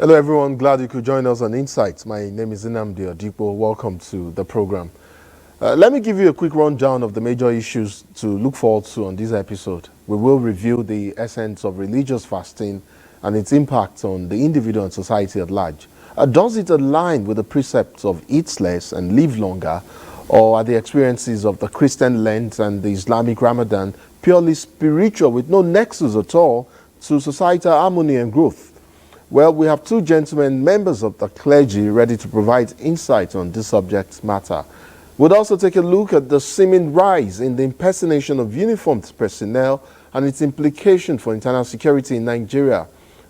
Hello everyone, glad you could join us on Insights. My name is Nnamdi Odipo. Welcome to the program. Let me give you a quick rundown of the major issues to look forward to on this episode. We will review the essence of religious fasting and its impact on the individual and society at large. Does it align with the precepts of eat less and live longer, or are the experiences of the Christian Lent and the Islamic Ramadan purely spiritual with no nexus at all to societal harmony and growth? Well, we have two gentlemen, members of the clergy, ready to provide insight on this subject matter. We'll also take a look at the seeming rise in the impersonation of uniformed personnel and its implication for internal security in Nigeria.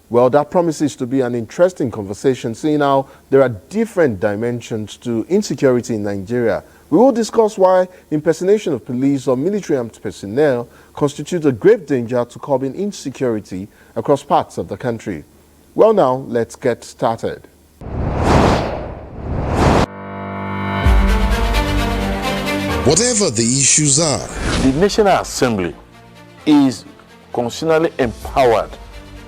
Well, that promises to be an interesting conversation, seeing how there are different dimensions to insecurity in Nigeria. We will discuss why impersonation of police or military armed personnel constitutes a grave danger to curbing insecurity across parts of the country. Well, now, let's get started. Whatever the issues are, the National Assembly is constitutionally empowered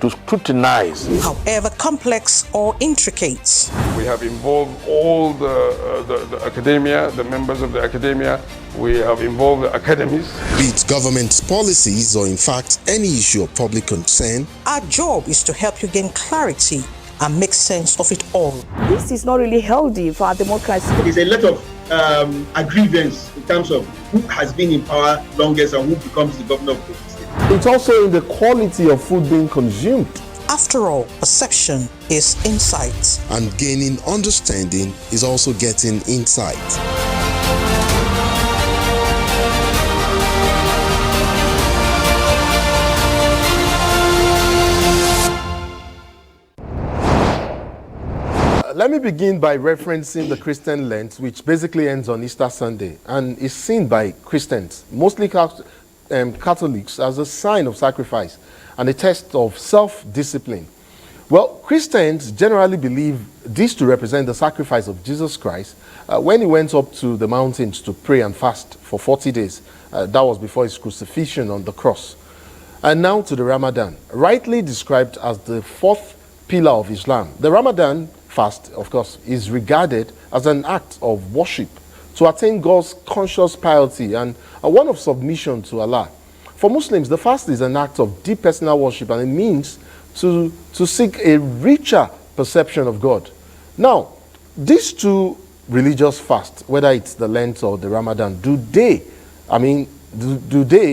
to scrutinize, however complex or intricate. We have involved all the academia, the members of the academia. We have involved the academies. Be it government policies or in fact any issue of public concern. Our job is to help you gain clarity and make sense of it all. This is not really healthy for our democracy. There's a lot of agreements in terms of who has been in power longest and who becomes the governor of the state. It's also in the quality of food being consumed. After all, perception is insight. And gaining understanding is also getting insight. Let me begin by referencing the Christian Lent, which basically ends on Easter Sunday and is seen by Christians, mostly Catholics, as a sign of sacrifice and a test of self-discipline. Well, Christians generally believe this to represent the sacrifice of Jesus Christ when he went up to the mountains to pray and fast for 40 days. That was before his crucifixion on the cross. And now to the Ramadan, rightly described as the fourth pillar of Islam. The Ramadan fast, of course, is regarded as an act of worship to attain God's conscious piety and one of submission to Allah. For Muslims, the fast is an act of deep personal worship and it means to seek a richer perception of God. Now, these two religious fasts, whether it's the Lent or the Ramadan, do they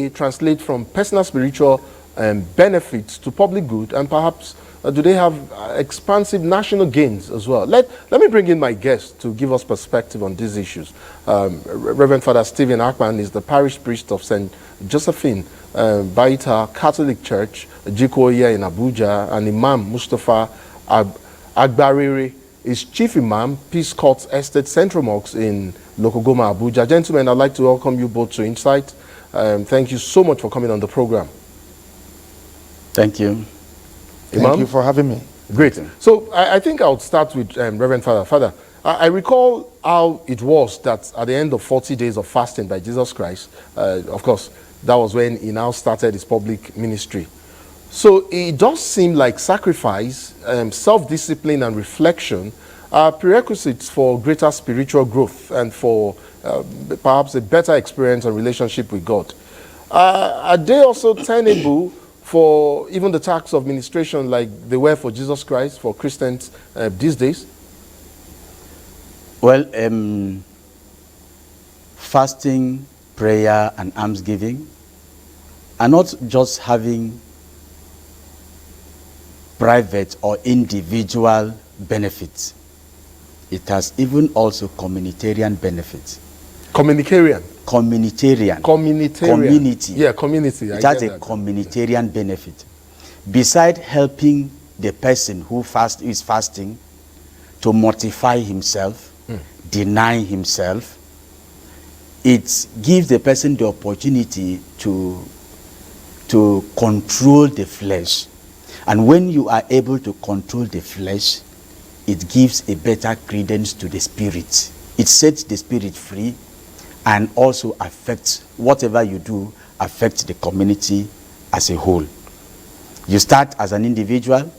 translate from personal spiritual benefits to public good, and perhaps do they have expansive national gains as well? Let me bring in my guest to give us perspective on these issues. Reverend Father Stephen Akpan is the parish priest of St. Josephine Baita Catholic Church, Jikoya in Abuja, and Imam Mustafa Agbariri is Chief Imam, Peace Court Estate Central Mosque in Lokogoma, Abuja. Gentlemen, I'd like to welcome you both to Insight. Thank you so much for coming on the program. Thank you. Imam? Thank you for having me. Great. So I think I'll start with Reverend Father. Father, I recall how it was that at the end of 40 days of fasting by Jesus Christ, of course, that was when he now started his public ministry. So it does seem like sacrifice, self-discipline and reflection are prerequisites for greater spiritual growth and for perhaps a better experience and relationship with God. Are they also tenable for even the tasks of ministration like they were for Jesus Christ, for Christians these days? Well, fasting, prayer, and almsgiving are not just having private or individual benefits. It has even also communitarian benefits. Communitarian? Communitarian. Community. Yeah, community. It has a communitarian benefit. Besides helping the person who is fasting to mortify himself, deny himself, it gives the person the opportunity to control the flesh. And when you are able to control the flesh, it gives a better credence to the spirit. It sets the spirit free and also affects whatever you do, affects the community as a whole. You start as an individual,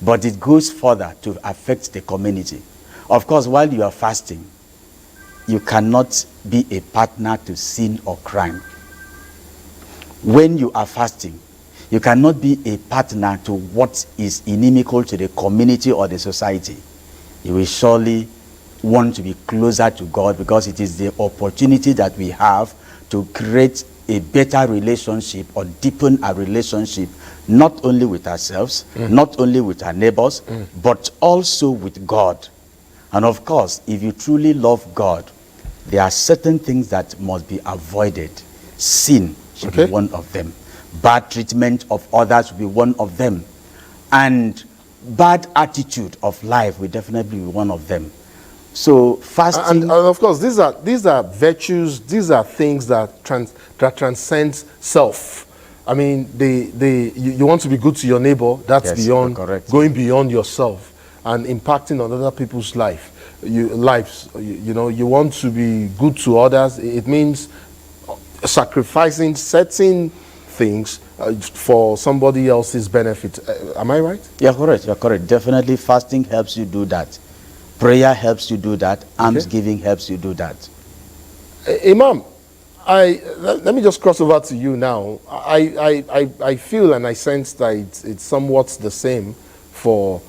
but it goes further to affect the community. Of course, while you are fasting, you cannot be a partner to sin or crime. When you are fasting, you cannot be a partner to what is inimical to the community or the society. You will surely want to be closer to God, because it is the opportunity that we have to create a better relationship or deepen our relationship, not only with ourselves, not only with our neighbors, but also with God. And of course, if you truly love God, there are certain things that must be avoided. Sin should be one of them. Bad treatment of others will be one of them. And bad attitude of life will definitely be one of them. So fasting, and of course, these are virtues. These are things that transcend self. I mean, you want to be good to your neighbor. That's beyond going beyond yourself and impacting on other people's lives. You want to be good to others. It means sacrificing certain things for somebody else's benefit. Am I right? You're correct. You're correct. Definitely, fasting helps you do that. Prayer helps you do that. Almsgiving helps you do that. Imam, let me just cross over to you now. I feel and I sense that it's somewhat the same for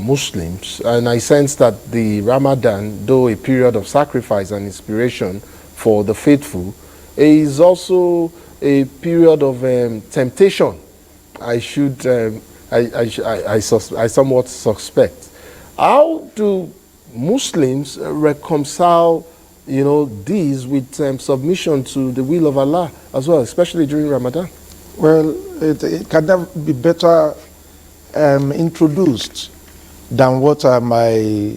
Muslims, and I sense that the Ramadan, though a period of sacrifice and inspiration for the faithful, is also a period of temptation. I somewhat suspect. How do Muslims reconcile, these with submission to the will of Allah as well, especially during Ramadan? Well, it can never be better introduced than what my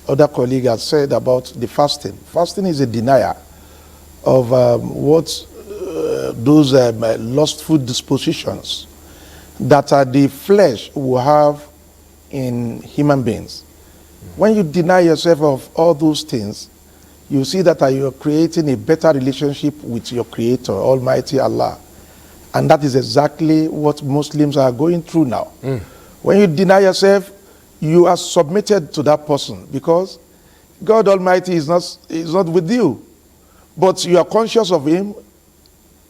other colleague has said about the fasting. Fasting is a denier of those lustful dispositions that the flesh will have in human beings. When you deny yourself of all those things, you see that you're creating a better relationship with your Creator, Almighty Allah. And that is exactly what Muslims are going through now. When you deny yourself, you are submitted to that person, because God Almighty is not with you. But you are conscious of Him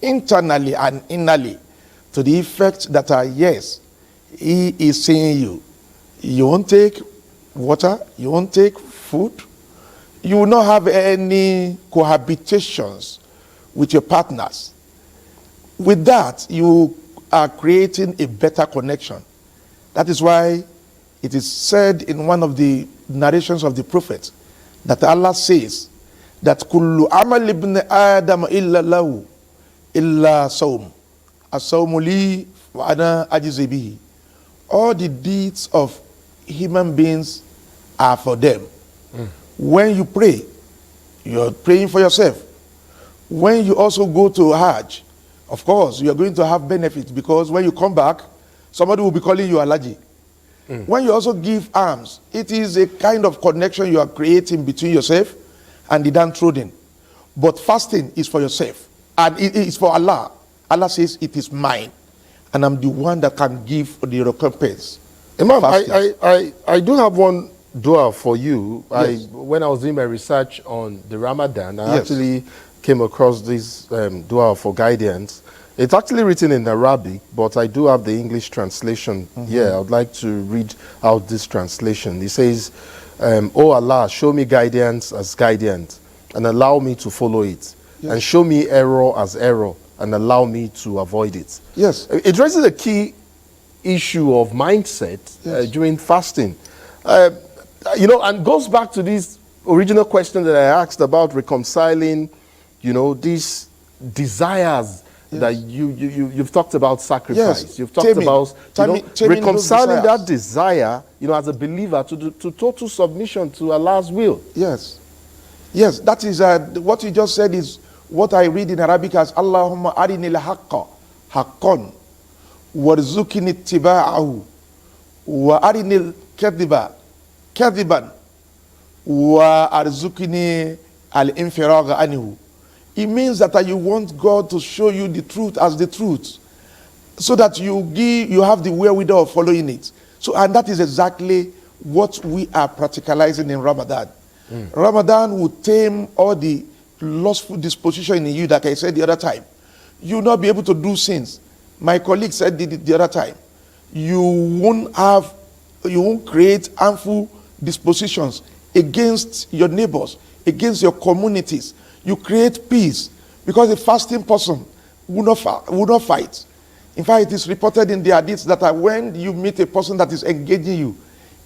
internally and innerly, to the effect that, yes, He is seeing you. You won't take water, you won't take food, you will not have any cohabitations with your partners. With that, you are creating a better connection. That is why it is said in one of the narrations of the Prophet that Allah says that kullu amal ibn Adam illa lahu illa sawm, as-sawmu li wa ana ajzi bihi. All the deeds of human beings are for them. When you pray, you're praying for yourself. When you also go to Hajj, of course, you are going to have benefits, because when you come back, somebody will be calling you Alaji. When you also give alms, it is a kind of connection you are creating between yourself and the downtrodden. But fasting is for yourself, and it is for Allah. Allah says, it is mine, and I'm the one that can give the recompense. Imam, I do have one dua for you. Yes. When I was doing my research on the Ramadan, I actually came across this dua for guidance. It's actually written in Arabic, but I do have the English translation here. I would like to read out this translation. It says, "O Allah, show me guidance as guidance, and allow me to follow it. And show me error as error, and allow me to avoid it." Yes. It raises a key issue of mindset during fasting. And goes back to this original question that I asked about reconciling, these desires that you've talked about sacrifice. Yes. You've talked about reconciling that desire, as a believer to total submission to Allah's will. Yes. Yes, that is what you just said is what I read in Arabic as Allahumma arinil haqqa haqqan warzuqni ittiba'ahu wa arinil kadhiba kadhiban wa arzuqni al-infiragha anhu. It means that you want God to show you the truth as the truth, so that you have the wherewithal of following it. So, and that is exactly what we are practicalizing in Ramadan. Ramadan will tame all the lustful disposition in you, like I said the other time. You will not be able to do sins. My colleague said it the other time. You won't create harmful dispositions against your neighbors, against your communities. You create peace, because a fasting person will not fight. In fact, it is reported in the hadiths that when you meet a person that is engaging you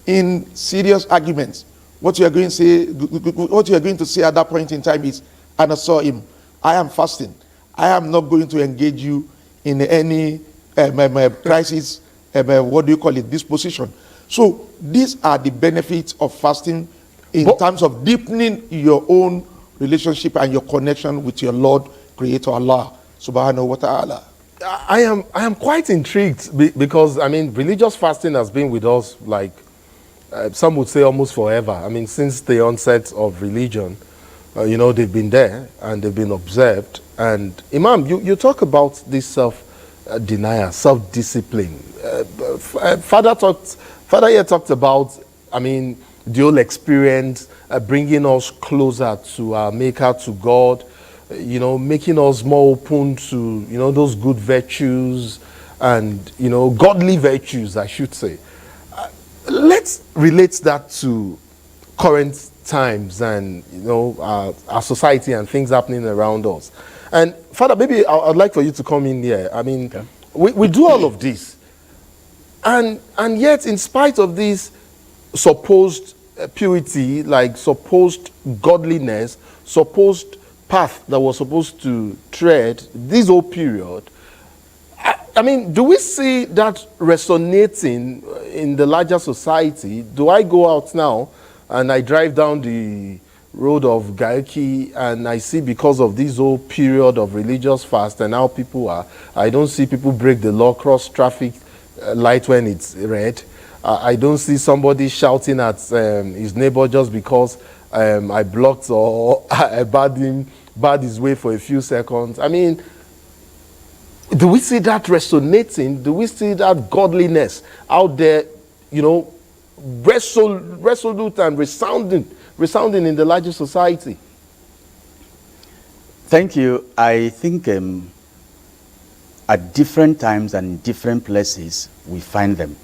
in serious arguments, what you are going to say at that point in time is, and I saw him, I am fasting. I am not going to engage you in any crisis, disposition. So these are the benefits of fasting in terms of deepening your own relationship and your connection with your Lord, Creator Allah, subhanahu wa ta'ala. I am quite intrigued because, I mean, religious fasting has been with us, like, some would say almost forever. I mean, since the onset of religion, they've been there and they've been observed. And Imam, you talk about this self-denial, self-discipline. Father here talked about, I mean, the whole experience bringing us closer to our Maker, to God, making us more open to, those good virtues and, godly virtues, I should say. Let's relate that to current times and, our society and things happening around us. And Father, maybe I'd like for you to come in here. I mean, okay. we do all of this. And yet, in spite of this supposed purity, like supposed godliness, supposed path that was supposed to tread this whole period, I mean, do we see that resonating in the larger society? Do I go out now and I drive down the road of Gaiki and I see, because of this whole period of religious fast and how people are, I don't see people break the law, cross traffic light when it's red. I don't see somebody shouting at his neighbor just because I blocked or I barred his way for a few seconds. I mean, do we see that resonating? Do we see that godliness out there, resolute and resounding in the larger society? Thank you. I think at different times and different places we find them.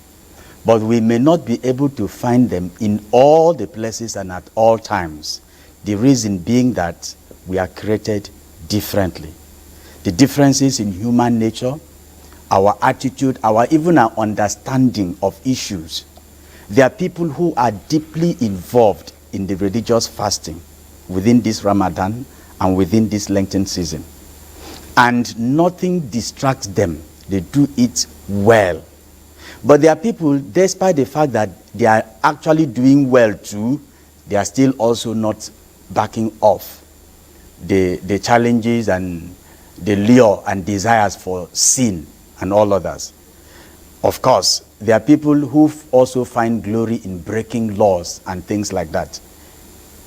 But we may not be able to find them in all the places and at all times. The reason being that we are created differently. The differences in human nature, our attitude, even our understanding of issues. There are people who are deeply involved in the religious fasting within this Ramadan and within this Lenten season. And nothing distracts them. They do it well. But there are people, despite the fact that they are actually doing well too, they are still also not backing off the challenges and the lure and desires for sin and all others. Of course, there are people who also find glory in breaking laws and things like that.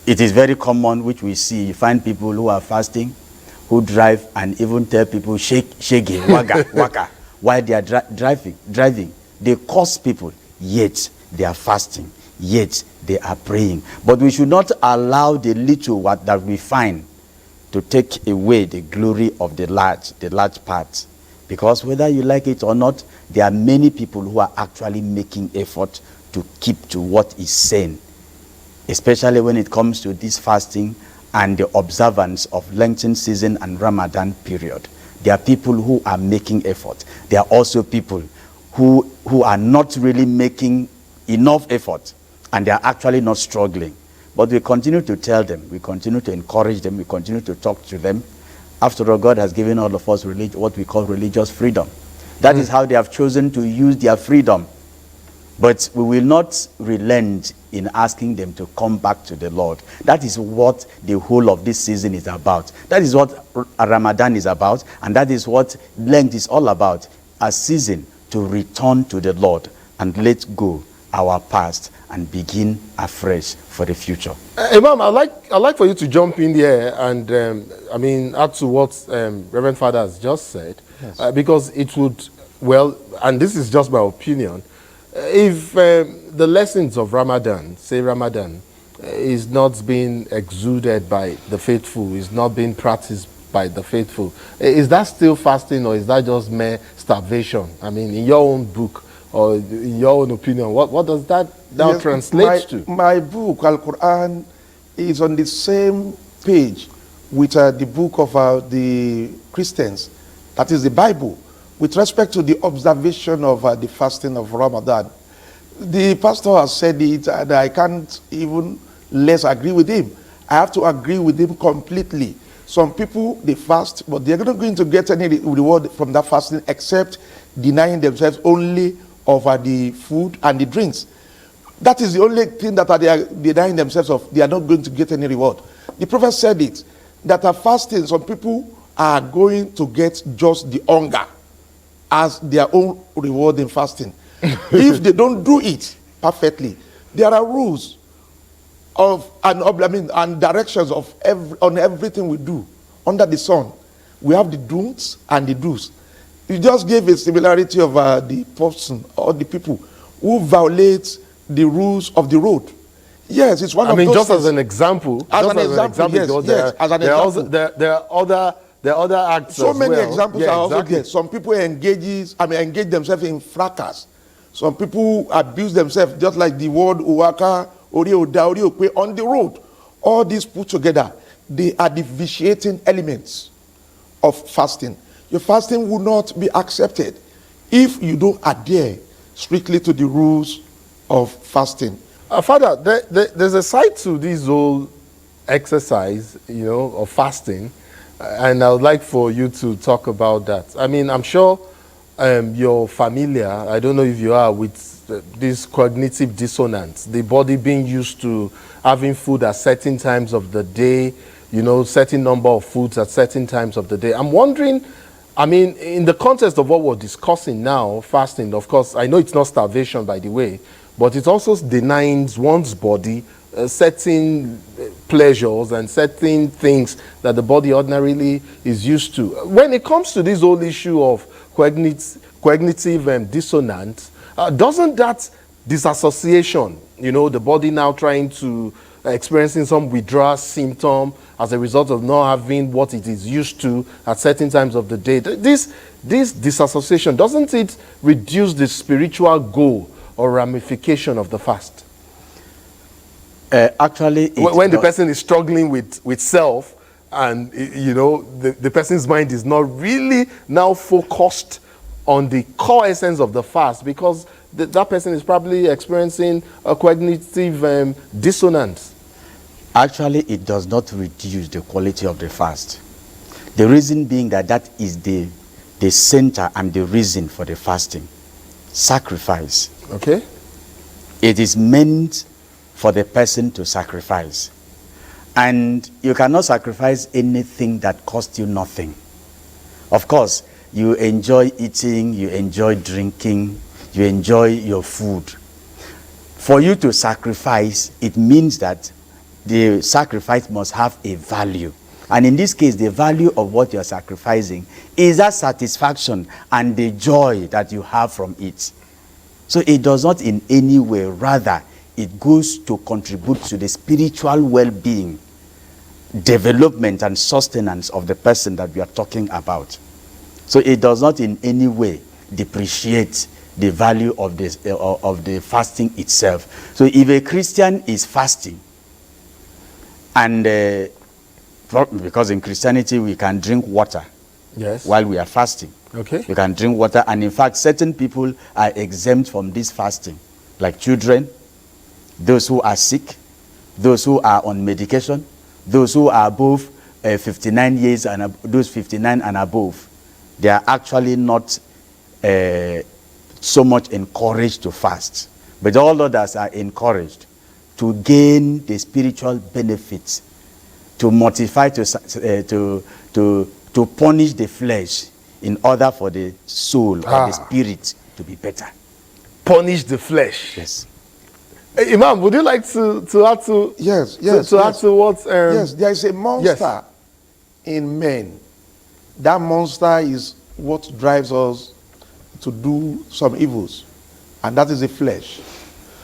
It is very common, which we see. You find people who are fasting, who drive and even tell people, shege, waka, while they are driving. They curse people, yet they are fasting, yet they are praying. But we should not allow the little that we find to take away the glory of the large part. Because whether you like it or not, there are many people who are actually making effort to keep to what is sane, especially when it comes to this fasting and the observance of Lenten season and Ramadan period. There are people who are making effort. There are also people who are not really making enough effort, and they are actually not struggling. But we continue to tell them, we continue to encourage them, we continue to talk to them. After all, God has given all of us what we call religious freedom. That is how they have chosen to use their freedom. But we will not relent in asking them to come back to the Lord. That is what the whole of this season is about. That is what Ramadan is about, and that is what Lent is all about. A season to return to the Lord and let go our past and begin afresh for the future. Imam, I'd like for you to jump in there and add to what Reverend Father has just said, yes. Because it would, and this is just my opinion, If the lessons of Ramadan, say Ramadan, is not being exuded by the faithful, is not being practiced by the faithful, is that still fasting or is that just mere starvation? I mean, in your own book or in your own opinion, what does that now translate to? My book, Al-Quran, is on the same page with the book of the Christians, that is the Bible, with respect to the observation of the fasting of Ramadan. The pastor has said it, and I can't even less agree with him. I have to agree with him completely. Some people, they fast, but they're not going to get any reward from that fasting except denying themselves only of the food and the drinks. That is the only thing that they are denying themselves of. They are not going to get any reward. The prophet said it, that fasting, some people are going to get just the hunger as their own reward in fasting. If they don't do it perfectly, there are rules and directions of on everything we do under the sun. We have the don'ts and the do's. You just gave a similarity of the person or the people who violate the rules of the road. Yes, it's one of those. I mean, just things. as an example. As an example, yes, as an example. There are other acts. So as many well. examples are also there. Some people engage themselves in fracas. Some people abuse themselves, just like the word uwaka, orioda, on the road. All these put together, they are the vitiating elements of fasting. Your fasting will not be accepted if you don't adhere strictly to the rules of fasting. Father, there's a side to this whole exercise, of fasting, and I would like for you to talk about that. I mean, I'm sure you're familiar, I don't know if you are, with this cognitive dissonance, the body being used to having food at certain times of the day, certain number of foods at certain times of the day. I'm wondering, I mean, in the context of what we're discussing now, fasting, of course, I know it's not starvation, by the way, but it also denying one's body certain pleasures and certain things that the body ordinarily is used to. When it comes to this whole issue of cognitive dissonance, doesn't that disassociation, the body now trying to experiencing some withdrawal symptom as a result of not having what it is used to at certain times of the day, this disassociation, doesn't it reduce the spiritual goal or ramification of the fast? Actually, when the person is struggling with self, and the person's mind is not really now focused on the core essence of the fast, because that person is probably experiencing a cognitive dissonance. Actually, it does not reduce the quality of the fast. The reason being that is the center and the reason for the fasting. Sacrifice. Okay. It is meant for the person to sacrifice. And you cannot sacrifice anything that costs you nothing. Of course, you enjoy eating, you enjoy drinking, you enjoy your food. For you to sacrifice, it means that the sacrifice must have a value. And in this case, the value of what you're sacrificing is that satisfaction and the joy that you have from it. So it does not in any way, rather, it goes to contribute to the spiritual well-being, development and sustenance of the person that we are talking about. So it does not in any way depreciate the value of the fasting itself. So if a Christian is fasting, and because in Christianity we can drink water, yes, while we are fasting. Okay. You can drink water, and in fact certain people are exempt from this fasting, like children, those who are sick, those who are on medication, those who are above 59 years and those 59 and above. They are actually not so much encouraged to fast, but all others are encouraged to gain the spiritual benefits, to mortify, to punish the flesh in order for the soul or the spirit to be better. Punish the flesh. Yes. Imam, would you like to add to? Yes. Add to what? Yes, there is a monster in men. That monster is what drives us to do some evils. and that is the flesh.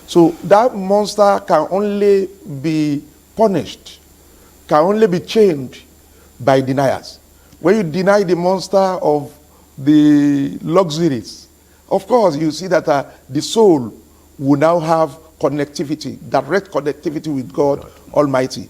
So that monster can only be punished, can only be chained by deniers. When you deny the monster of the luxuries, of course you see that the soul will now have connectivity, direct connectivity with God Almighty.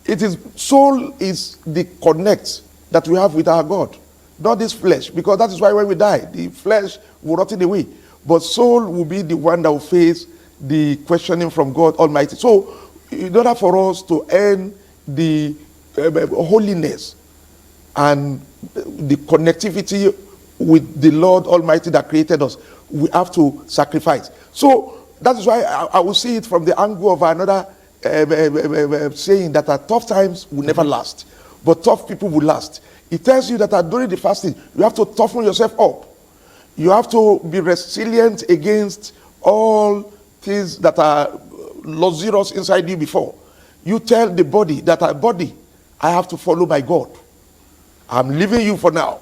It is soul is the connect that we have with our God, not this flesh, because that is why when we die, the flesh will rot away, but soul will be the one that will face the questioning from God Almighty. So, in order for us to earn the holiness and the connectivity with the Lord Almighty that created us, we have to sacrifice. So that is why I will see it from the angle of another saying that tough times will never last, but tough people will last. It tells you that during the fasting, you have to toughen yourself up. You have to be resilient against all things that are luxurious inside you before. You tell the body that body, I have to follow my God. I'm leaving you for now.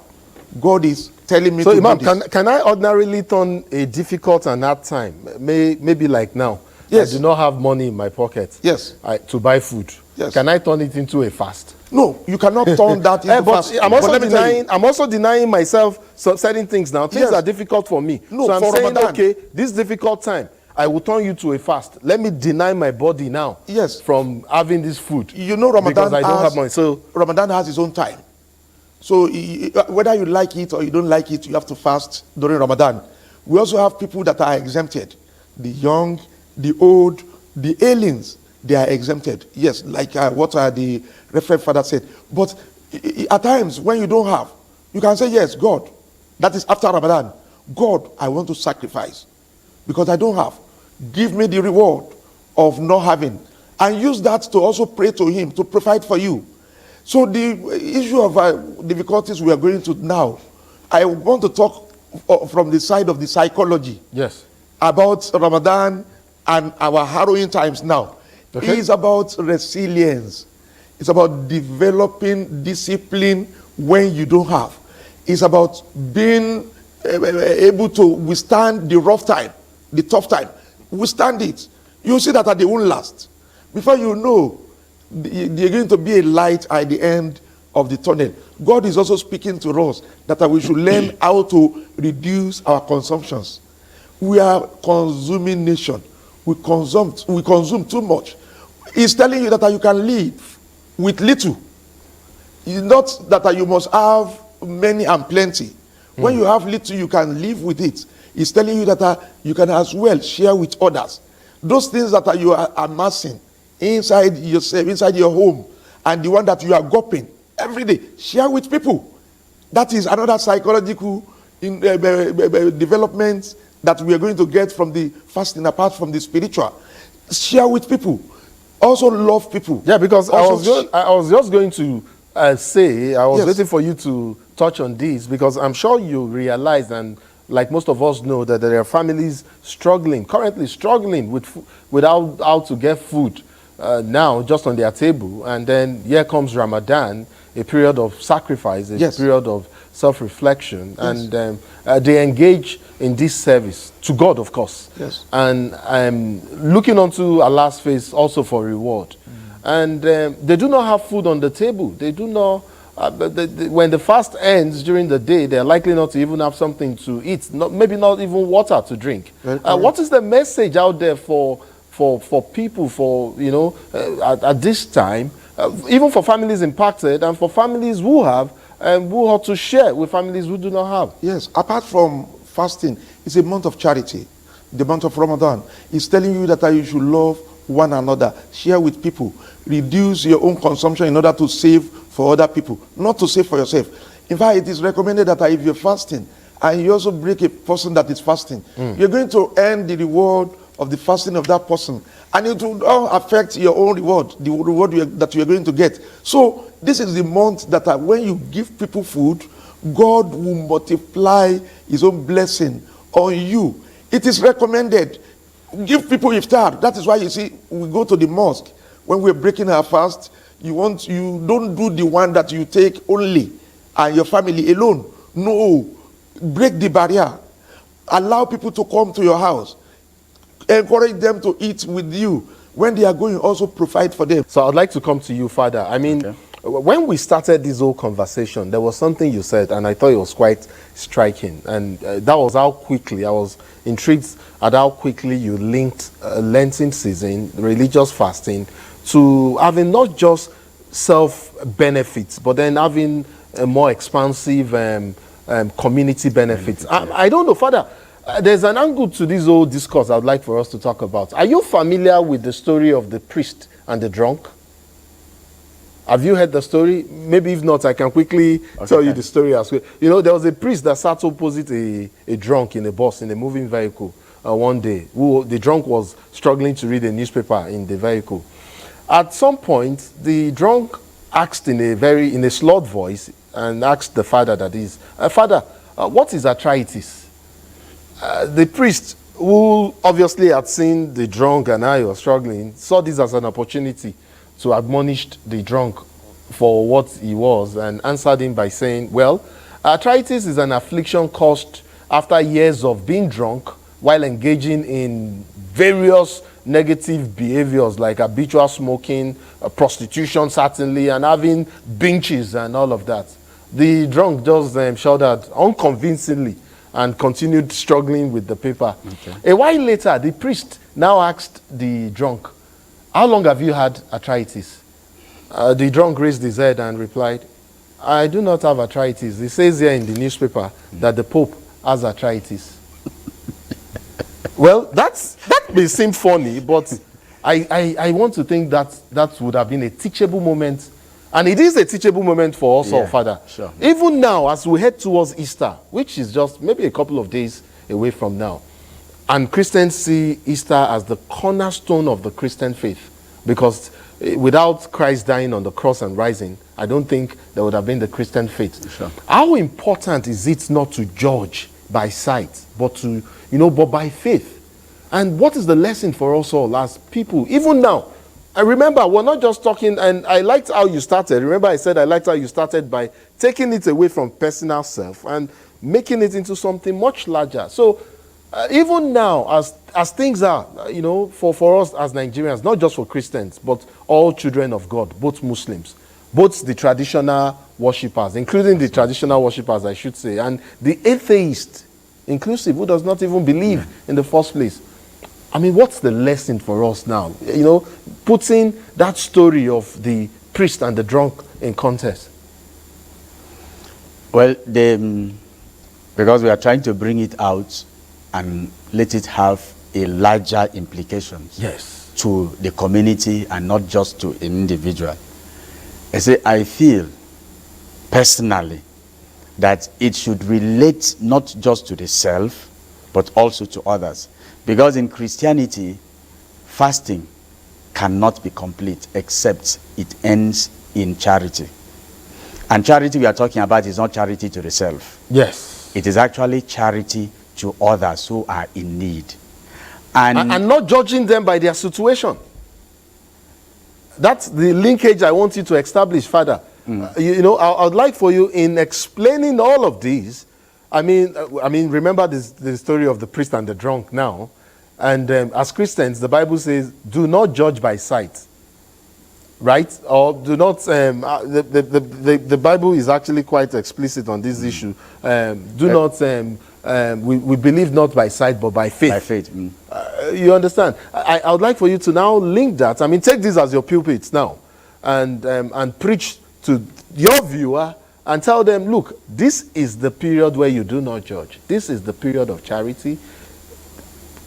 God is telling me so, to Imam, do this. can I ordinarily turn a difficult and hard time, maybe like now, Yes. I do not have money in my pocket Yes. to buy food. Yes. Can I turn it into a fast? No, you cannot turn that into But fasting. I'm But also let me tell you, denying. I'm also denying myself certain things now. Things Yes. are difficult for me. No, so I'm for saying, Ramadan. okay, this difficult time, I will turn you to a fast. Let me deny my body now. Yes. From having this food. you know Ramadan because I don't has, have money. So Ramadan has its own time. So whether you like it or you don't like it, you have to fast during Ramadan. We also have people that are exempted. The young, the old, the aliens, they are exempted. Yes, like what the Reverend Father said. But at times when you don't have, you can say, yes, God, that is after Ramadan. God, I want to sacrifice because I don't have. Give me the reward of not having. And use that to also pray to him to provide for you. So the issue of difficulties we are going to now, I want to talk from the side of the psychology. yes. About Ramadan and our harrowing times now. Okay. It's about resilience. It's about developing discipline when you don't have. It's about being able to withstand the rough time, the tough time. Withstand it. You'll see that they won't last. Before you know, they're going to be a light at the end of the tunnel. God is also speaking to us that we should learn how to reduce our consumptions. We are consuming nation. We consume too much. He's telling you that you can live with little. It's not that you must have many and plenty. When you have little, you can live with it. He's telling you that you can as well share with others. Those things that you are amassing inside yourself, inside your home, and the one that you are gulping every day, share with people. That is another psychological development that we are going to get from the fasting, apart from the spiritual. Share with people. Also love people. Yeah, because I Also was just going to say, I was Yes. waiting for you to touch on this, because I'm sure you realize, and like most of us know, that there are families currently struggling with how to get food now just on their table. And then here comes Ramadan, a period of sacrifice, a Yes. period of self-reflection. Yes. And they engage in this service to God, of course. Yes. And looking onto Allah's face also for reward. And they do not have food on the table. They do not, when the fast ends during the day, they're likely not to even have something to eat, maybe not even water to drink. What is the message out there for people, at this time, even for families impacted and for families who have, who ought to share with families who do not have? Yes, apart from fasting, it's a month of charity. The month of Ramadan is telling you that you should love one another, share with people, reduce your own consumption in order to save for other people, not to save for yourself. In fact, it is recommended that if you're fasting and you also break a person that is fasting, you're going to earn the reward of the fasting of that person, and it will not affect your own reward, the reward that you are going to get. So this is the month that when you give people food, God will multiply his own blessing on you. It is recommended. Give people iftar. That is why you see we go to the mosque when we're breaking our fast. You don't do the one that you take only and your family alone. No, break the barrier. Allow people to come to your house. encourage them to eat with you. When they are going, also provide for them. So I'd like to come to you, Father. I mean, when we started this whole conversation, there was something you said, and I thought it was quite striking. And that was how quickly, I was intrigued at how quickly you linked Lenten season, religious fasting, to having not just self-benefits, but then having a more expansive community benefits. I don't know, Father, there's an angle to this whole discourse I'd like for us to talk about. Are you familiar with the story of the priest and the drunk? Have you heard the story? Maybe if not, I can quickly tell you the story as well. You know, there was a priest that sat opposite a drunk in a bus, in a moving vehicle one day. The drunk was struggling to read a newspaper in the vehicle. At some point, the drunk asked in a slurred voice and asked the father, that is, Father, what is arthritis? The priest, who obviously had seen the drunk and how he was struggling, saw this as an opportunity to admonish the drunk for what he was, and answered him by saying, well, arthritis is an affliction caused after years of being drunk while engaging in various negative behaviors like habitual smoking, prostitution certainly, and having binges and all of that. The drunk just shouted unconvincingly and continued struggling with the paper. A while later, the priest now asked the drunk, how long have you had arthritis? The drunk raised his head and replied, I do not have arthritis. It says here in the newspaper that the Pope has arthritis. Well, that may seem funny, but I want to think that would have been a teachable moment. And it is a teachable moment for us all, Father. Sure. Even now, as we head towards Easter, which is just maybe a couple of days away from now, and Christians see Easter as the cornerstone of the Christian faith, because without Christ dying on the cross and rising, I don't think there would have been the Christian faith. Sure. How important is it not to judge by sight, but but by faith? And what is the lesson for us all as people, even now? I remember, we're not just talking, and I liked how you started. Remember, I said I liked how you started by taking it away from personal self and making it into something much larger. So even now, as things are, for us as Nigerians, not just for Christians, but all children of God, both Muslims, both the traditional worshippers, including the traditional worshippers, I should say, and the atheist, inclusive, who does not even believe in the first place. I mean, what's the lesson for us now? Putting that story of the priest and the drunk in context. Well, because we are trying to bring it out and let it have a larger implications to the community and not just to an individual. I feel personally that it should relate not just to the self, but also to others. Because in Christianity, fasting cannot be complete except it ends in charity. And charity we are talking about is not charity to the self. Yes. It is actually charity to others who are in need. And not judging them by their situation. That's the linkage I want you to establish, Father. I'd like for you, in explaining all of these, I mean, remember the story of the priest and the drunk now. And as Christians, the Bible says, do not judge by sight. Right? Or do not, the Bible is actually quite explicit on this issue. We believe not by sight, but by faith. By faith. You understand? I would like for you to now link that. I mean, take this as your pulpit now and preach to your viewer and tell them, look, this is the period where you do not judge. This is the period of charity.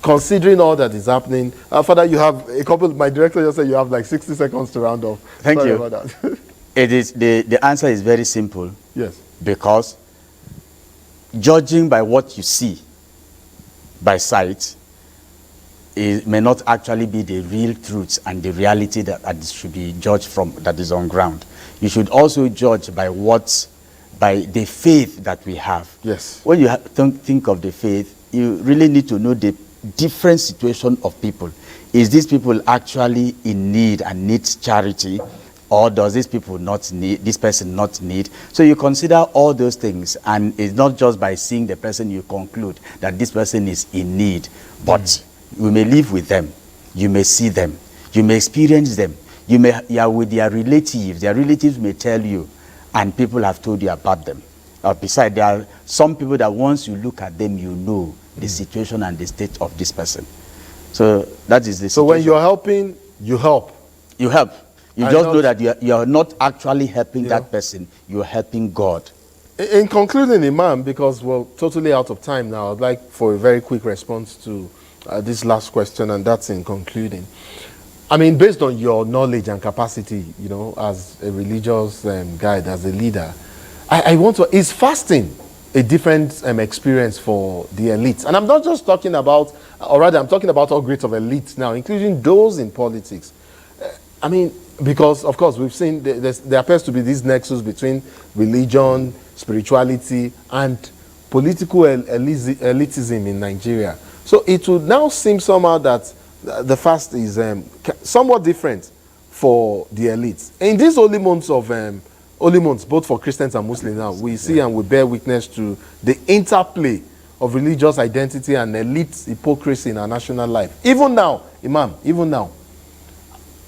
Considering all that is happening, Father, you have a couple. My director just said you have like 60 seconds to round off. Thank you. About that. It is the answer is very simple. Yes. Because judging by what you see, by sight, may not actually be the real truth and the reality that should be judged from, that is on ground. You should also judge by the faith that we have. Yes. When you think of the faith, you really need to know the different situation of people. Is these people actually in need and needs charity, or does this person not need? So you consider all those things, and it's not just by seeing the person you conclude that this person is in need, but You may live with them. You may see them. You may experience them. You are with their relatives. Their relatives may tell you, and people have told you about them. Besides, there are some people that once you look at them, you know the situation and the state of this person. So that is the situation. So when you're helping, you help. You help. You just know that you are not actually helping that person. You're helping God. In concluding, Imam, because we're totally out of time now, I'd like for a very quick response to this last question, and that's in concluding. I mean, based on your knowledge and capacity, you know, as a religious guide, as a leader, I want to, is fasting a different experience for the elites? And I'm not just talking about, or rather, I'm talking about all grades of elites now, including those in politics. I mean, because, of course, we've seen there appears to be this nexus between religion, spirituality, and political elitism in Nigeria. So it would now seem somehow that the fast is somewhat different for the elites. In these holy months, both for Christians and Muslims now, we see and we bear witness to the interplay of religious identity and elite hypocrisy in our national life. Even now, Imam, even now,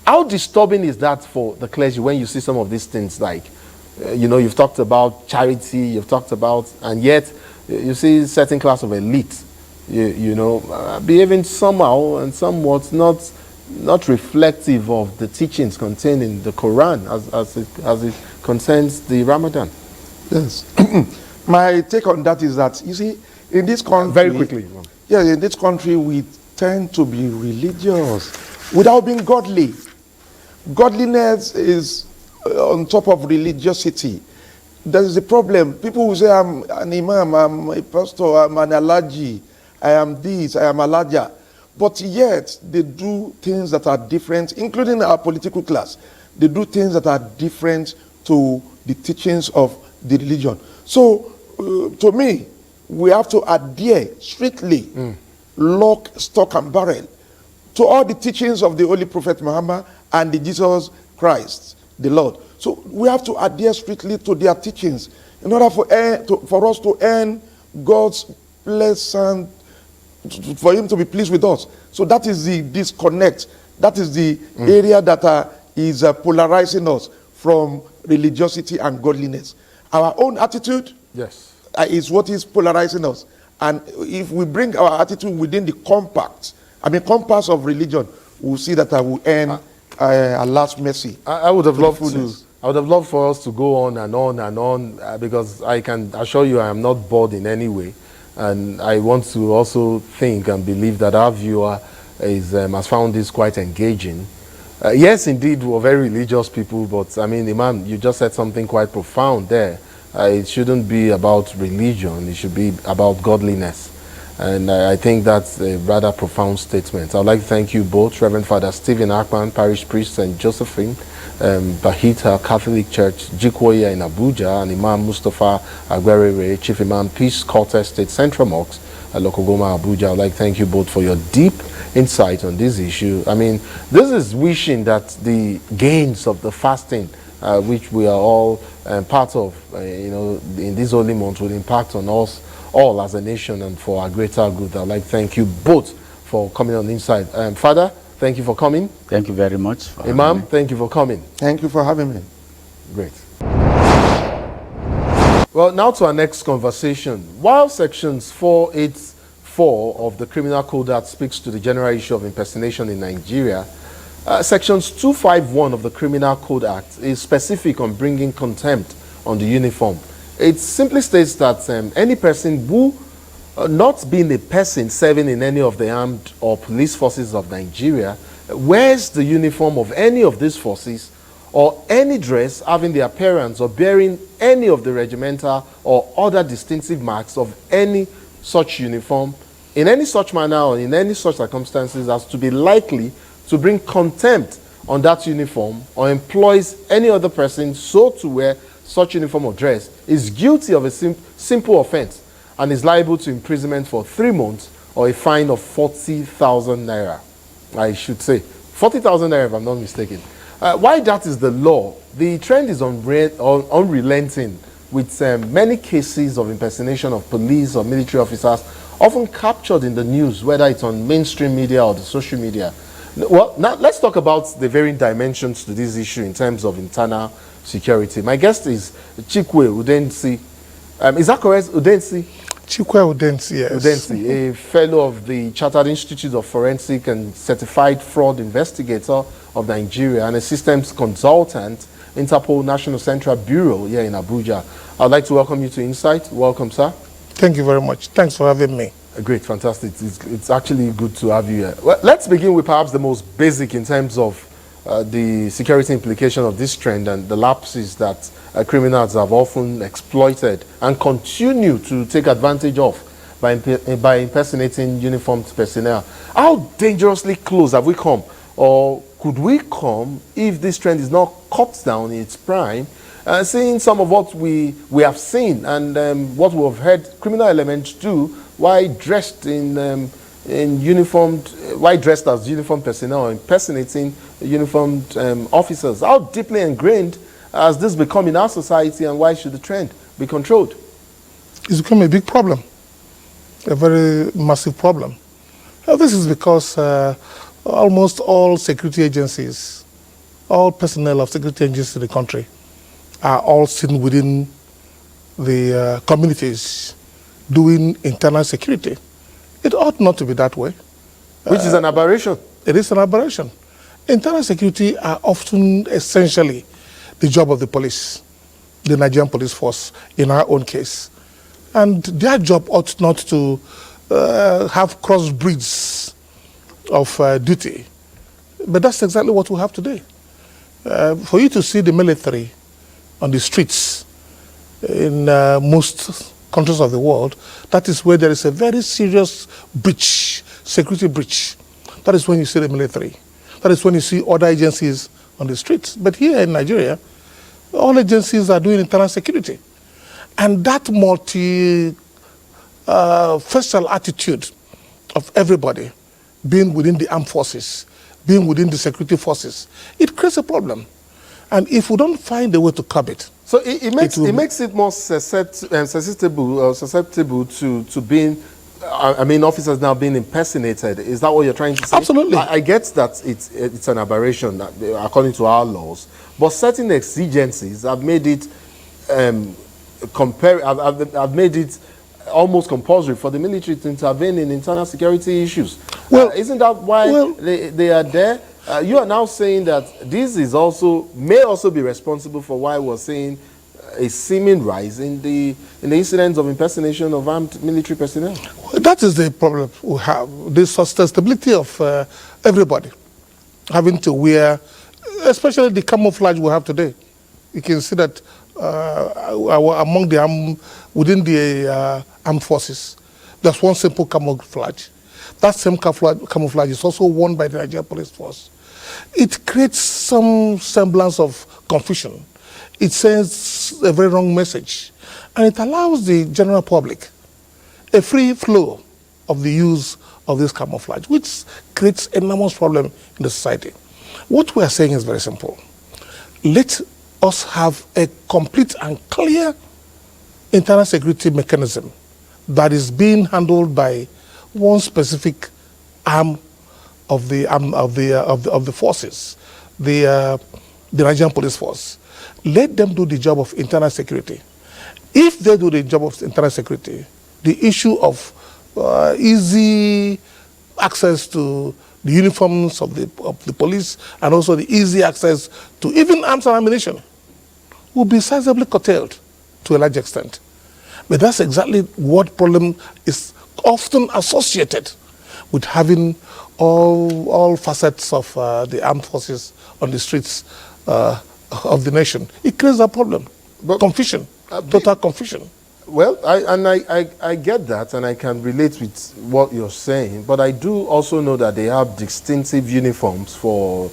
how disturbing is that for the clergy when you see some of these things like, you know, you've talked about charity, you've talked about, and yet you see certain class of elite, you know, behaving somehow and somewhat not reflective of the teachings contained in the Quran as it concerns the Ramadan. Yes. My take on that is that, you see, in this country... Very quickly. Yeah, in this country, we tend to be religious without being godly. Godliness is on top of religiosity. There is a problem. People who say, I'm an imam, I'm a pastor, I'm an alaji, I am this, I am alaja. But yet, they do things that are different, including our political class. They do things that are different to the teachings of the religion. So, to me, we have to adhere strictly, lock, stock, and barrel to all the teachings of the Holy Prophet Muhammad and the Jesus Christ, the Lord. So we have to adhere strictly to their teachings in order for us to earn God's blessing, for Him to be pleased with us. So that is the disconnect. That is the area that is polarizing us from religiosity and godliness. Our own attitude is what is polarizing us. And if we bring our attitude within the compass of religion, we'll see that I will earn Allah's mercy. I would have loved for us to go on and on and on, because I can assure you I am not bored in any way. And I want to also think and believe that our viewer has found this quite engaging. Yes, indeed, we're very religious people, but I mean, Imam, you just said something quite profound there. It shouldn't be about religion, it should be about godliness. And I think that's a rather profound statement. I'd like to thank you both, Reverend Father Stephen Akpan, Parish Priest St. Josephine, Bahita Catholic Church, Jikoya in Abuja, and Imam Mustafa Agwerere, Chief Imam, Peace Court Estate, Central Mosque, Lokogoma, Abuja. I'd like to thank you both for your deep insight on this issue. I mean, this is wishing that the gains of the fasting, which we are all part of, you know, in these holy months, will impact on us all as a nation and for our greater good. I'd like to thank you both for coming on Inside. Father, thank you for coming. Thank you very much. Imam, thank you for coming. Thank you for having me. Great. Well, now to our next conversation. While sections 484 of the Criminal Code Act speaks to the general issue of impersonation in Nigeria, sections 251 of the Criminal Code Act is specific on bringing contempt on the uniform. It simply states that any person who, not being a person serving in any of the armed or police forces of Nigeria, wears the uniform of any of these forces or any dress having the appearance or bearing any of the regimental or other distinctive marks of any such uniform, in any such manner or in any such circumstances as to be likely to bring contempt on that uniform, or employs any other person so to wear such uniform or dress, is guilty of a simple offense and is liable to imprisonment for 3 months or a fine of 40,000 naira. I should say 40,000 naira if I'm not mistaken. Why that is the law, the trend is unrelenting, with many cases of impersonation of police or military officers often captured in the news, whether it's on mainstream media or the social media. Well, now let's talk about the varying dimensions to this issue in terms of internal security. My guest is Chikwe Udensi. Is that correct? Udensi? Chikwe Udensi, yes. Udensi, a fellow of the Chartered Institute of Forensic and Certified Fraud Investigator of Nigeria and a systems consultant, Interpol National Central Bureau here in Abuja. I'd like to welcome you to Insight. Welcome, sir. Thank you very much. Thanks for having me. Great, fantastic. It's actually good to have you here. Well, let's begin with perhaps the most basic in terms of the security implication of this trend and the lapses that criminals have often exploited and continue to take advantage of by impersonating uniformed personnel. How dangerously close have we come, or could we come if this trend is not cut down in its prime? Seeing some of what we have seen and what we have heard criminal elements do while dressed while dressed as uniformed personnel or impersonating uniformed officers. How deeply ingrained has this become in our society, and why should the trend be controlled? It's become a big problem, a very massive problem. This is because almost all security agencies, all personnel of security agencies in the country are all sitting within the communities doing internal security. It ought not to be that way. Which is an aberration. It is an aberration. Internal security are often essentially the job of the police, the Nigerian police force in our own case. And their job ought not to have crossbreeds of duty. But that's exactly what we have today. For you to see the military on the streets in most countries of the world, that is where there is a very serious breach, security breach. That is when you see the military. That is when you see other agencies on the streets. But here in Nigeria, all agencies are doing internal security. And that multi-facial attitude of everybody being within the armed forces, being within the security forces, it creates a problem. And if we don't find a way to curb it, so it makes it more susceptible to being, officers now being impersonated. Is that what you're trying to say? Absolutely. I get that it's an aberration according to our laws, but certain exigencies have made it have made it almost compulsory for the military to intervene in internal security issues. Well, isn't that why they are there? You are now saying that this is may also be responsible for why we're seeing a seeming rise in the incidents of impersonation of armed military personnel. Well, that is the problem we have. The sustainability of everybody having to wear, especially the camouflage we have today. You can see that within the armed forces, there's one simple camouflage. That same camouflage is also worn by the Nigerian police force. It creates some semblance of confusion. It sends a very wrong message. And it allows the general public a free flow of the use of this camouflage, which creates enormous problem in the society. What we are saying is very simple. Let us have a complete and clear internal security mechanism that is being handled by one specific arm of the forces, the Nigerian police force. Let them do the job of internal security. If they do the job of internal security, the issue of easy access to the uniforms of the police and also the easy access to even arms and ammunition will be sizably curtailed to a large extent. But that's exactly what problem is often associated with having all facets of the armed forces on the streets of the nation. It creates a problem, confusion, total confusion. Well, I get that, and I can relate with what you're saying, but I do also know that they have distinctive uniforms for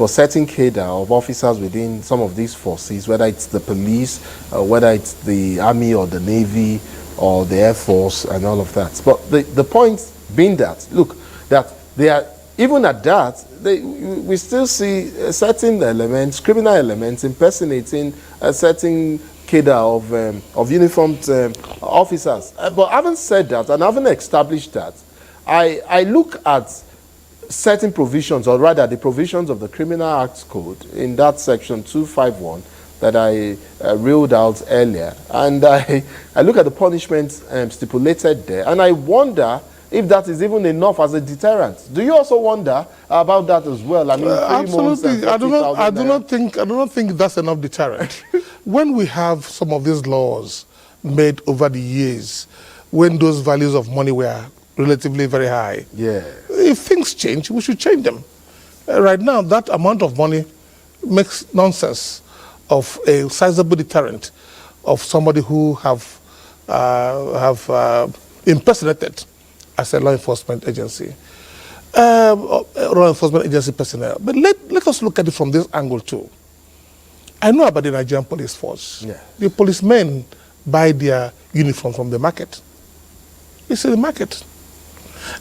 certain cadre of officers within some of these forces, whether it's the police, whether it's the army or the navy or the air force and all of that. But the point being that, look, that they are, even at that, we still see certain elements, criminal elements, impersonating certain cadre of uniformed officers. But having said that, and having established that, I look at certain provisions, or rather the provisions of the Criminal Acts Code in that section 251 that I reeled out earlier, and I look at the punishments stipulated there, and I wonder if that is even enough as a deterrent. Do you also wonder about that as well? I mean, 3 months and absolutely. I do naira. not think that's enough deterrent. When we have some of these laws made over the years, when those values of money were relatively very high, Yeah. if things change, we should change them. Right now, that amount of money makes nonsense of a sizable deterrent of somebody who have impersonated as a law enforcement agency, law enforcement agency personnel. But let us look at it from this angle too. I know about the Nigerian police force. Yeah. The policemen buy their uniform from the market. It's in the market.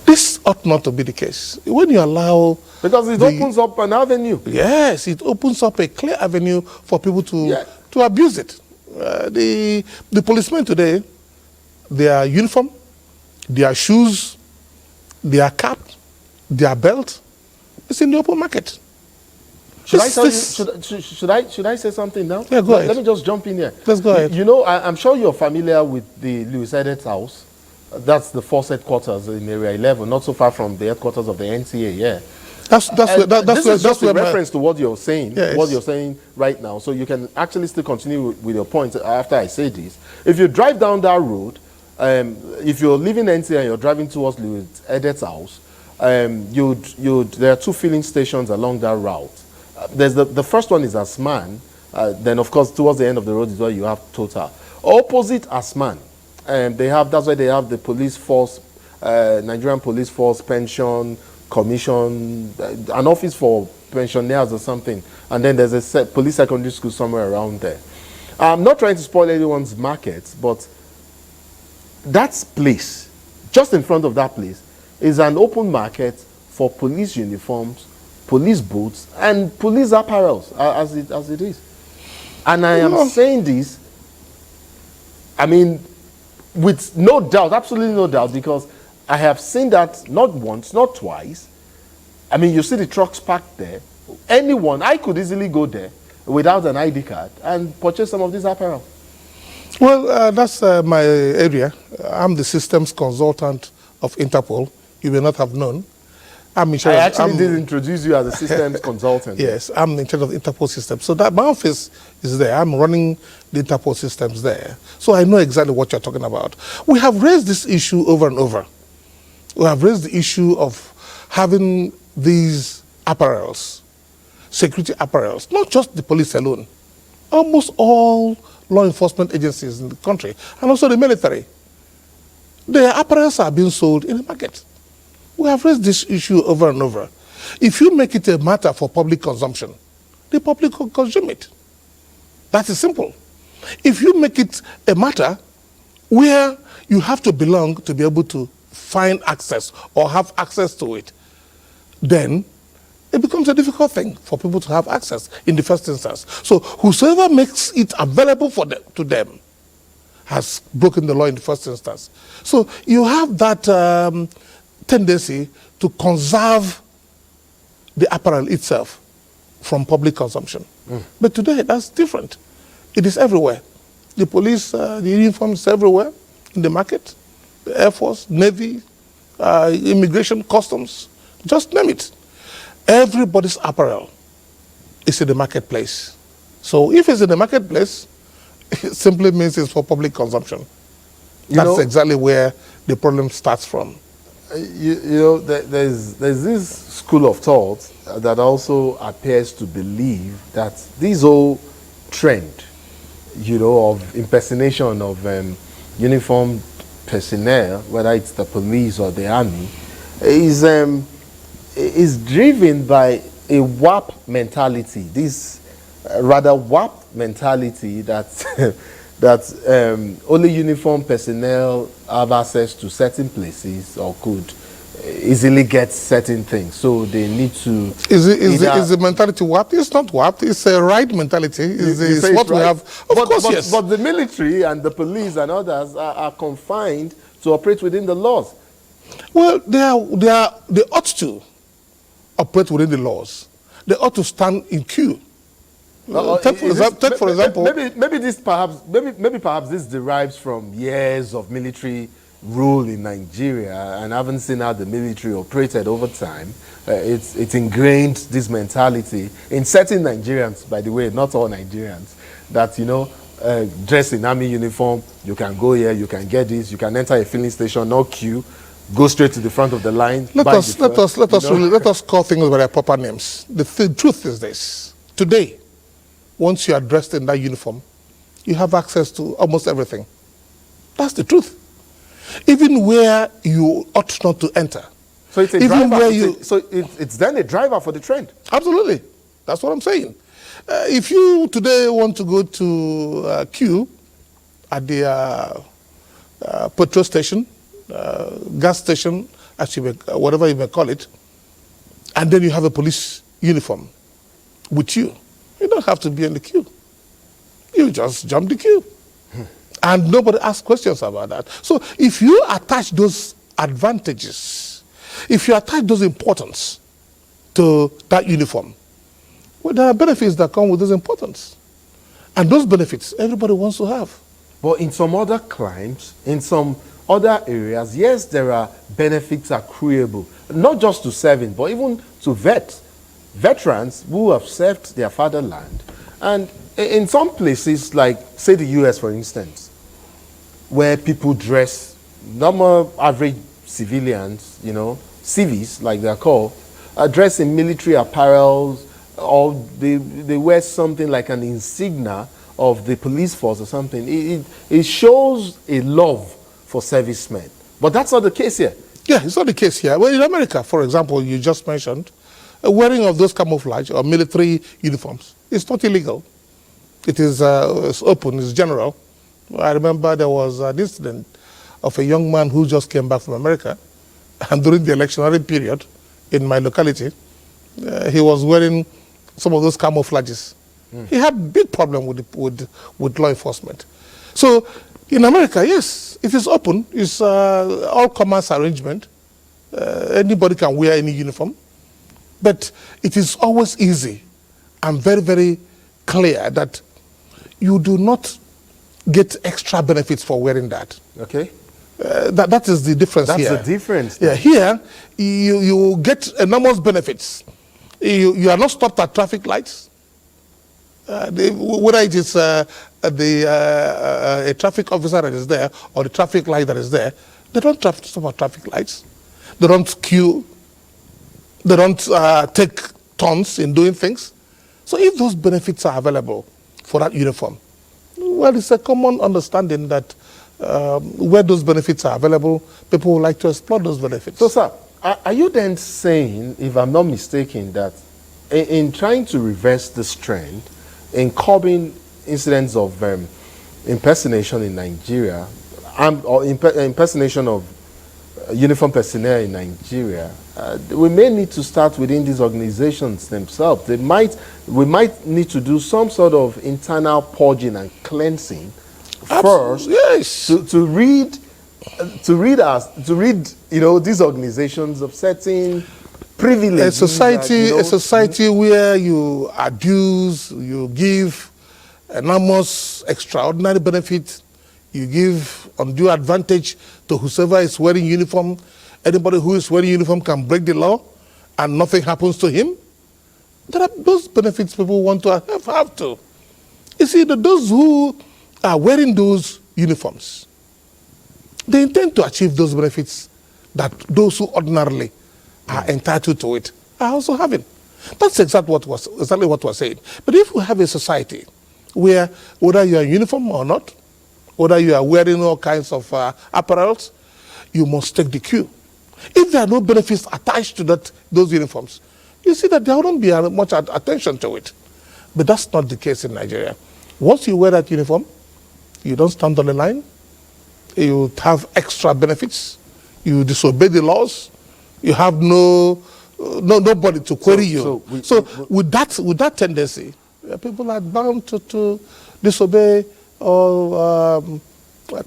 This ought not to be the case. When you allow... Because it opens up an avenue. Yes, it opens up a clear avenue for people to abuse it. The policemen today, their uniform, their shoes, their cap, their belt, it's in the open market. Should I say something now? Yeah, go ahead. Let me just jump in here. Let's go ahead. You know, I'm sure you're familiar with the Louis Edet's house. That's the force headquarters in Area 11, not so far from the headquarters of the NTA. Yeah. This is just a reference to what you're saying, Yes. what you're saying right now. So you can actually still continue with your point after I say this. If you drive down that road, if you're leaving NTA and you're driving towards Louis Edet's house, there are 2 filling stations along that route. There's the first one is Asman. Then of course towards the end of the road is where you have Total. Opposite Asman, that's why they have the police force, Nigerian police force pension commission, an office for pensioners or something, and then there's a police secondary school somewhere around there. I'm not trying to spoil anyone's market, but that place, just in front of that place, is an open market for police uniforms, police boots, and police apparels, as it is. And I am saying this, I mean, with no doubt, absolutely no doubt, because I have seen that not once, not twice. I mean, you see the trucks parked there. I could easily go there without an ID card and purchase some of this apparel. Well, that's my area. I'm the systems consultant of Interpol. You may not have known. I actually did introduce you as a systems consultant. Yes, I'm in charge of the Interpol system. So that my office is there. I'm running the Interpol systems there. So I know exactly what you're talking about. We have raised this issue over and over. We have raised the issue of having these apparels, security apparels, not just the police alone. Almost all law enforcement agencies in the country, and also the military, their apparels are being sold in the market. We have raised this issue over and over. If you make it a matter for public consumption, the public will consume it. That is simple. If you make it a matter where you have to belong to be able to find access or have access to it, then it becomes a difficult thing for people to have access in the first instance. So whosoever makes it available to them has broken the law in the first instance. So you have that tendency to conserve the apparel itself from public consumption. But today, that's different. It is everywhere. The police, the uniforms everywhere in the market, the Air Force, Navy, immigration, customs, just name it. Everybody's apparel is in the marketplace. So if it's in the marketplace, it simply means it's for public consumption. That's exactly where the problem starts from. There's this school of thought that also appears to believe that this whole trend, of impersonation of uniformed personnel, whether it's the police or the army, is driven by a WAP mentality. This rather WAP mentality that only uniformed personnel have access to certain places or could easily get certain things. So they need to. Is the mentality warped? It's not warped. It's a right mentality. It's what we have. Of course, yes. But the military and the police and others are confined to operate within the laws. Well, they ought to operate within the laws. They ought to stand in queue. Take for example. Maybe perhaps this derives from years of military rule in Nigeria, and I haven't seen how the military operated over time. It's ingrained this mentality in certain Nigerians, by the way, not all Nigerians, that dress in army uniform, you can go here, you can get this, you can enter a filling station, no queue, go straight to the front of the line. Let us call things by their proper names. The truth is this: today, once you are dressed in that uniform, you have access to almost everything. That's the truth. Even where you ought not to enter. So it's a driver. It's then a driver for the trend. Absolutely, that's what I'm saying. If you today want to go to queue at the petrol station, gas station, whatever you may call it, and then you have a police uniform with you, you don't have to be in the queue. You just jump the queue. And nobody asks questions about that. So if you attach those advantages, if you attach those importance to that uniform, well, there are benefits that come with those importance. And those benefits, everybody wants to have. But in some other crimes, in some other areas, yes, there are benefits accruable, not just to serving, but even to veterans who have served their fatherland. And in some places, like, say, the US, for instance, where people dress, normal average civilians, civies, like they're called, dress in military apparel, or they wear something like an insignia of the police force or something. It shows a love for servicemen. But that's not the case here. Yeah, it's not the case here. Well, in America, for example, you just mentioned, wearing of those camouflage or military uniforms is not illegal. It is it's open, it's general. I remember there was an incident of a young man who just came back from America, and during the electionary period in my locality, he was wearing some of those camouflages. He had a big problem with law enforcement. So in America, yes, it is open. It's all commerce arrangement. Anybody can wear any uniform. But it is always easy and very, very clear that you do not get extra benefits for wearing that. Okay. That is the difference here. That's the difference. Yeah, here you get enormous benefits. You are not stopped at traffic lights. Whether it is a traffic officer that is there or the traffic light that is there, they don't stop at traffic lights. They don't queue. They don't take turns in doing things. So if those benefits are available for that uniform, well, it's a common understanding that where those benefits are available, people would like to explore those benefits. So, sir, are you then saying, if I'm not mistaken, that in trying to reverse this trend, in curbing incidents of impersonation in Nigeria, or impersonation of uniform personnel in Nigeria, we may need to start within these organizations themselves. We might need to do some sort of internal purging and cleansing first, yes, to rid these organizations of certain privileges. A society where you abuse, you give enormous extraordinary benefit, you give undue advantage to whoever is wearing uniform. Anybody who is wearing uniform can break the law and nothing happens to him. There are those benefits people want to have to. You see, those who are wearing those uniforms, they intend to achieve those benefits that those who ordinarily are entitled to it are also having. That's exactly what we're saying. But if we have a society where whether you are in uniform or not, whether you are wearing all kinds of apparels, you must take the cue. If there are no benefits attached to those uniforms, you see that there wouldn't be much attention to it. But that's not the case in Nigeria. Once you wear that uniform, you don't stand on the line, you have extra benefits, you disobey the laws, You have nobody to query you. With that tendency, people are bound to disobey or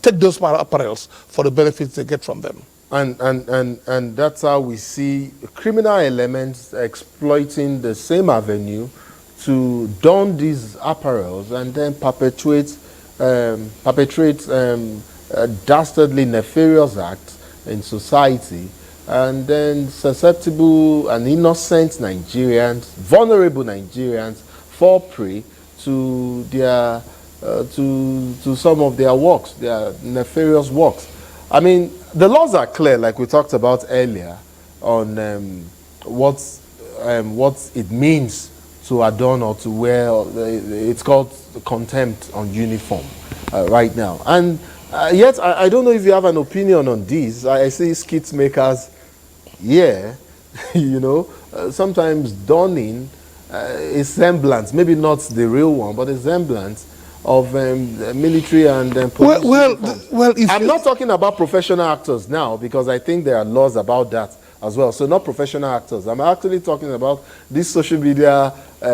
take those apparels for the benefits they get from them. And that's how we see criminal elements exploiting the same avenue to don these apparels and then perpetrate dastardly nefarious acts in society, and then susceptible and innocent Nigerians, vulnerable Nigerians, fall prey to their to some of their works, their nefarious works. I mean, the laws are clear, like we talked about earlier, on what it means to adorn or to wear. It's called contempt on uniform right now. And yet, I don't know if you have an opinion on this. I see skit makers, sometimes donning a semblance, maybe not the real one, but a semblance of military and police uniforms. I'm not talking about professional actors now, because I think there are laws about that as well. So not professional actors. I'm actually talking about these social media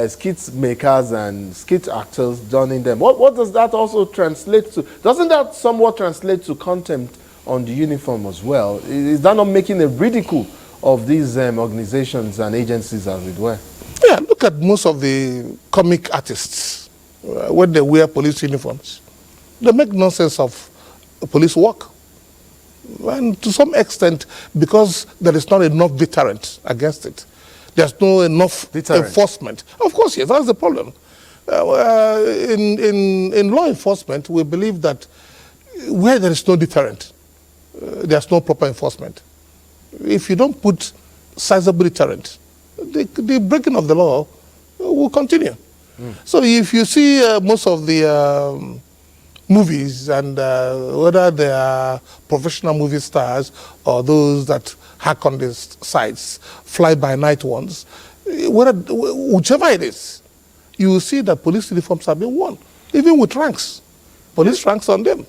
skit makers and skit actors donning them. What does that also translate to? Doesn't that somewhat translate to contempt on the uniform as well? Is that not making a ridicule of these organizations and agencies, as it were? Yeah, look at most of the comic artists. When they wear police uniforms, they make nonsense of police work. And to some extent, because there is not enough deterrent against it, there's no enough enforcement. Of course, yes, that's the problem. In law enforcement, we believe that where there is no deterrent, there's no proper enforcement. If you don't put sizable deterrent, the breaking of the law will continue. So if you see most of the movies, and whether they are professional movie stars or those that hack on these sites, fly-by-night ones, whichever it is, you will see that police uniforms have been worn, even with ranks, police ranks on them,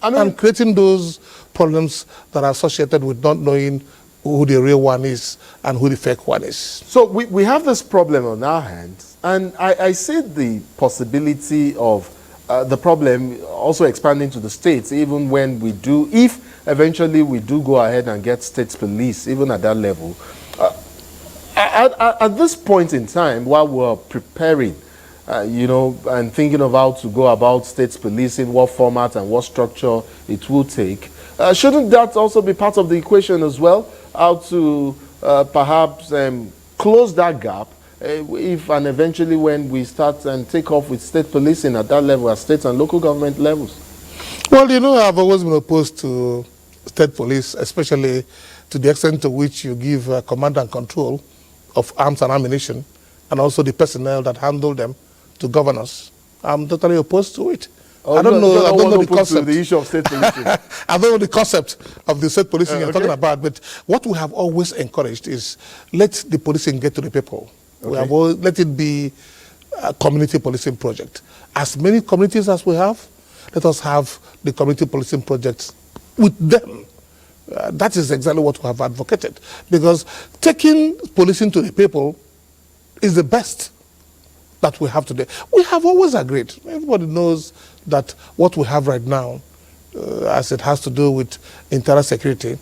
and creating those problems that are associated with not knowing who the real one is and who the fake one is. So we have this problem on our hands. And I see the possibility of the problem also expanding to the states, even when we do, if eventually we do go ahead and get state police, even at that level. At this point in time, while we're preparing, and thinking of how to go about state policing, what format and what structure it will take, shouldn't that also be part of the equation as well? How to perhaps close that gap, if and eventually when we start and take off with state policing at that level, at state and local government levels? Well, I've always been opposed to state police, especially to the extent to which you give command and control of arms and ammunition, and also the personnel that handle them, to governors. I'm totally opposed to it. I don't know the concept. The issue of state policing. I don't know the concept of the state policing you're talking about, but what we have always encouraged is let the policing get to the people. We have let it be a community policing project. As many communities as we have, let us have the community policing projects with them. That is exactly what we have advocated, because taking policing to the people is the best that we have today. We have always agreed. Everybody knows that what we have right now, as it has to do with internal security,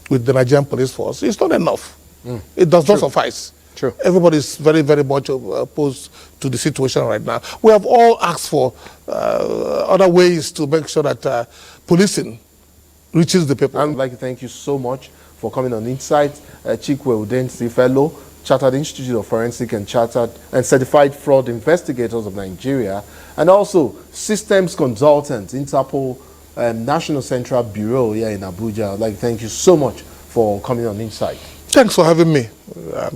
with the Nigerian police force, is not enough. It does not suffice. True. Everybody is very, very much opposed to the situation right now. We have all asked for other ways to make sure that policing reaches the people. I'd like to thank you so much for coming on Insight. Chikwe Udensi Fellow, Chartered Institute of Forensic and Chartered and Certified Fraud Investigators of Nigeria, and also Systems Consultant, Interpol National Central Bureau here in Abuja. I'd like to thank you so much for coming on Insight. Thanks for having me.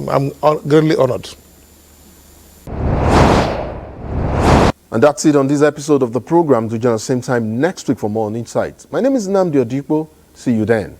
I'm greatly honored. And that's it on this episode of the program. Do join us same time next week for more on Insight. My name is Nnamdi Odipo. See you then.